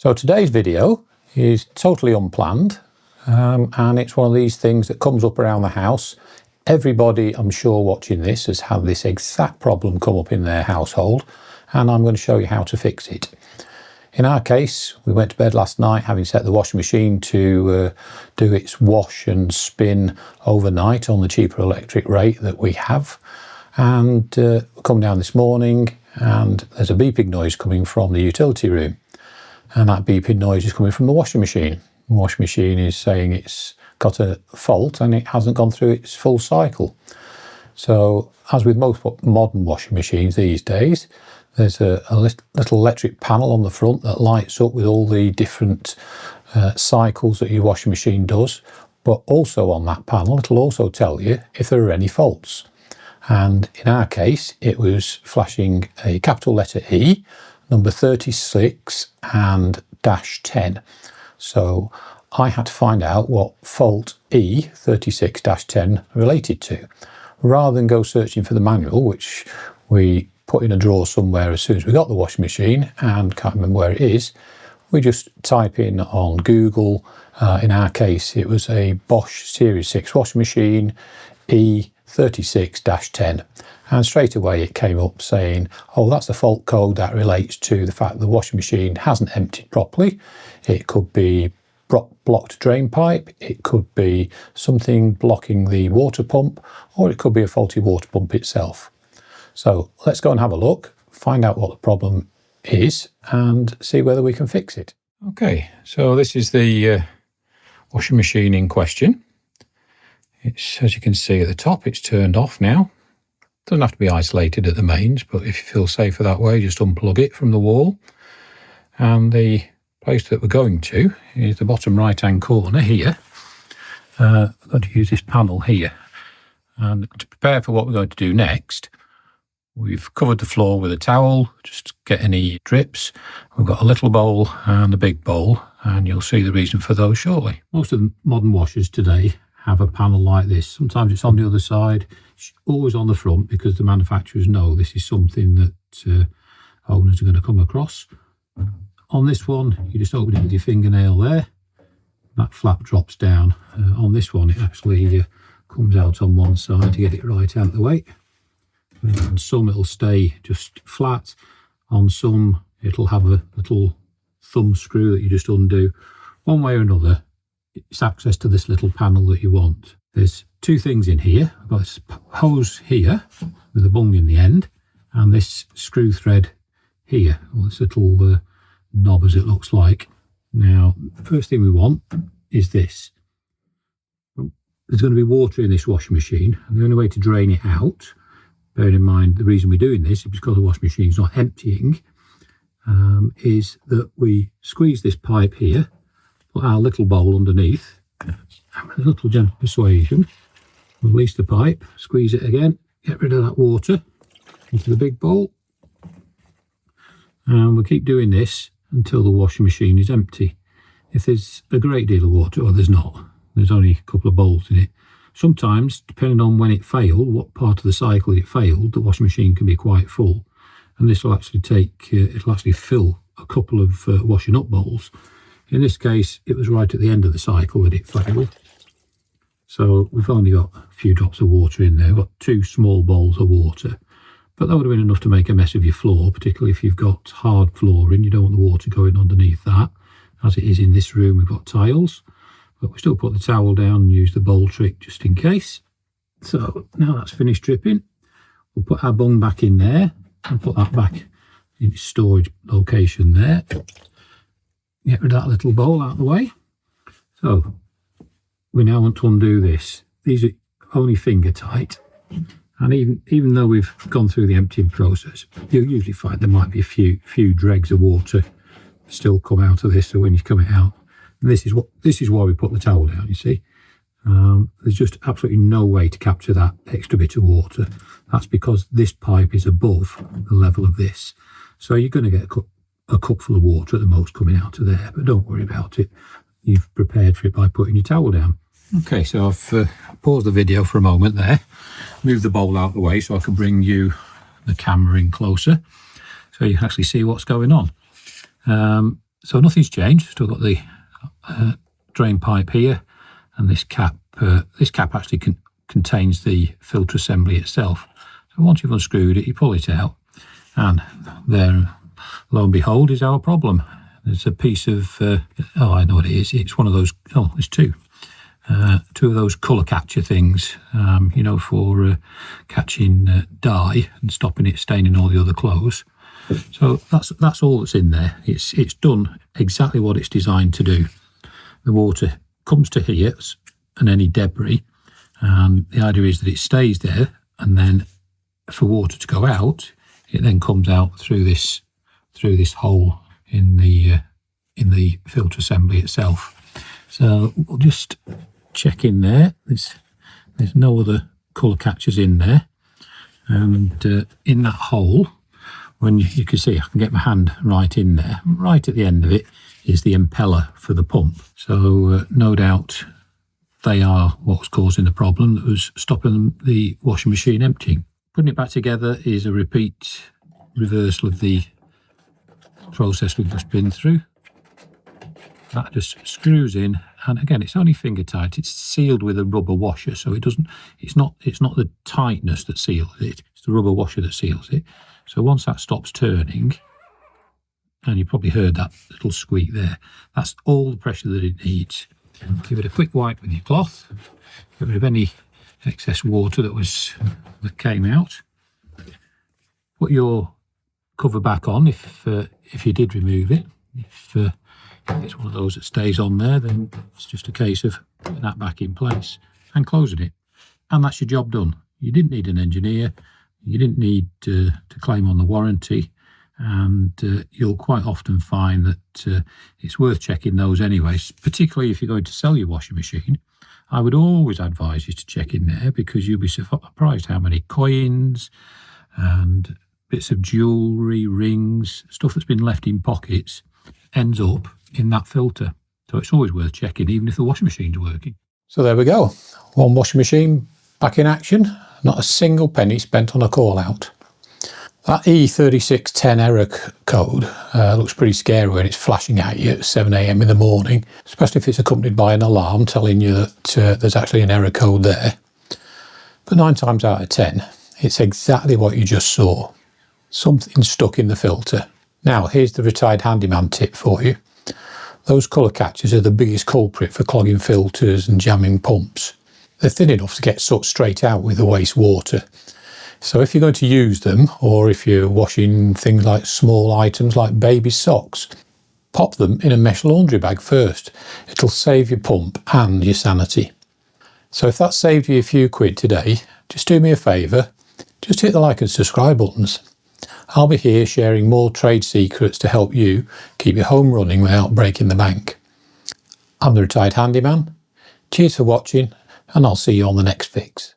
So today's video is totally unplanned, and it's one of these things that comes up around the house. Everybody, I'm sure, watching this has had this exact problem come up in their household, and I'm going to show you how to fix it. In our case, we went to bed last night having set the washing machine to do its wash and spin overnight on the cheaper electric rate that we have. And come down this morning and there's a beeping noise coming from the utility room. And that beeping noise is coming from the washing machine. The washing machine is saying it's got a fault and it hasn't gone through its full cycle. So, as with most modern washing machines these days, there's a little electric panel on the front that lights up with all the different cycles that your washing machine does. But also on that panel, it'll also tell you if there are any faults. And in our case, it was flashing a capital letter E, number 36 and -10. So I had to find out what fault E36-10 related to. Rather than go searching for the manual, which we put in a drawer somewhere as soon as we got the washing machine and can't remember where it is, we just type in on Google. In our case, it was a Bosch Series 6 washing machine, E36-10. And straight away it came up saying, oh, that's the fault code that relates to the fact the washing machine hasn't emptied properly. It could be blocked drain pipe, it could be something blocking the water pump, or it could be a faulty water pump itself. So let's go and have a look, find out what the problem is and see whether we can fix it. Okay, so this is the washing machine in question. It's, as you can see at the top, it's turned off now. Doesn't have to be isolated at the mains, but if you feel safer that way, just unplug it from the wall. And the place that we're going to is the bottom right hand corner here. I'm going to use this panel here. And to prepare for what we're going to do next, we've covered the floor with a towel, just to get any drips. We've got a little bowl and a big bowl, and you'll see the reason for those shortly. Most of the modern washers today have a panel like this. Sometimes it's on the other side, it's always on the front because the manufacturers know this is something that owners are going to come across. On this one, you just open it with your fingernail there. That flap drops down. On this one, it actually comes out on one side to get it right out of the way. On some, it'll stay just flat. On some, it'll have a little thumb screw that you just undo. One way or another, it's access to this little panel that you want. There's two things in here. I've got this hose here with a bung in the end, and this screw thread here, or this little knob as it looks like. Now, the first thing we want is this. There's going to be water in this washing machine, and the only way to drain it out, bearing in mind the reason we're doing this is because the washing machine is not emptying, is that we squeeze this pipe here, put our little bowl underneath, and with a little gentle persuasion, release the pipe, squeeze it again, get rid of that water into the big bowl, and we'll keep doing this until the washing machine is empty. If there's a great deal of water, or there's not, there's only a couple of bowls in it. Sometimes, depending on when it failed, what part of the cycle it failed, the washing machine can be quite full, and this will actually it'll actually fill a couple of washing up bowls. In this case, it was right at the end of the cycle that it failed. So we've only got a few drops of water in there. We've got two small bowls of water. But that would have been enough to make a mess of your floor, particularly if you've got hard flooring. You don't want the water going underneath that. As it is in this room, we've got tiles. But we still put the towel down and use the bowl trick just in case. So now that's finished dripping. We'll put our bung back in there and put that back in its storage location there. Get rid of that little bowl out of the way. So we now want to undo this. These are only finger tight, and even though we've gone through the emptying process, you'll usually find there might be a few dregs of water still come out of this. So when you come it out, and this is why we put the towel down. You see, there's just absolutely no way to capture that extra bit of water. That's because this pipe is above the level of this, so you're going to get a cup full of water at the most coming out of there, but don't worry about it. You've prepared for it by putting your towel down. Okay, so I've paused the video for a moment there, moved the bowl out of the way so I can bring you the camera in closer so you can actually see what's going on. So nothing's changed. Still got the drain pipe here, and this cap. This cap actually contains the filter assembly itself. So once you've unscrewed it, you pull it out, and there, lo and behold, is our problem. There's a piece of oh, I know what it is. It's one of those. Oh, there's two of those colour catcher things. You know, for catching dye and stopping it staining all the other clothes. So that's all that's in there. It's done exactly what it's designed to do. The water comes to here and any debris, and the idea is that it stays there, and then for water to go out, it then comes out through this hole in the filter assembly itself. So we'll just check in there. There's no other colour catchers in there, and in that hole, when you can see, I can get my hand right in there. Right at the end of it is the impeller for the pump. So no doubt they are what was causing the problem that was stopping the washing machine emptying. Putting it back together is a reversal of the process we've just been through. That just screws in, and again, it's only finger tight. It's sealed with a rubber washer, so it's not the tightness that seals it, it's the rubber washer that seals it. So once that stops turning, and you probably heard that little squeak there, that's all the pressure that it needs. Give it a quick wipe with your cloth, get rid of any excess water that came out. Put your cover back on if you did remove it. If it's one of those that stays on there, then it's just a case of putting that back in place and closing it. And that's your job done. You didn't need an engineer. You didn't need to claim on the warranty, and you'll quite often find that it's worth checking those anyways, particularly if you're going to sell your washing machine. I would always advise you to check in there, because you'll be surprised how many coins and bits of jewellery, rings, stuff that's been left in pockets ends up in that filter. So it's always worth checking, even if the washing machine's working. So there we go. One washing machine back in action. Not a single penny spent on a call out. That E36 10 error code looks pretty scary when it's flashing at you at 7 AM in the morning, especially if it's accompanied by an alarm telling you that there's actually an error code there. But 9 times out of 10, it's exactly what you just saw. Something stuck in the filter. Now, here's the retired handyman tip for you. Those colour catchers are the biggest culprit for clogging filters and jamming pumps. They're thin enough to get sucked straight out with the waste water. So if you're going to use them, or if you're washing things like small items like baby socks, pop them in a mesh laundry bag first. It'll save your pump and your sanity. So if that saved you a few quid today, just do me a favour, just hit the like and subscribe buttons. I'll be here sharing more trade secrets to help you keep your home running without breaking the bank. I'm the Retired Handyman. Cheers for watching, and I'll see you on the next fix.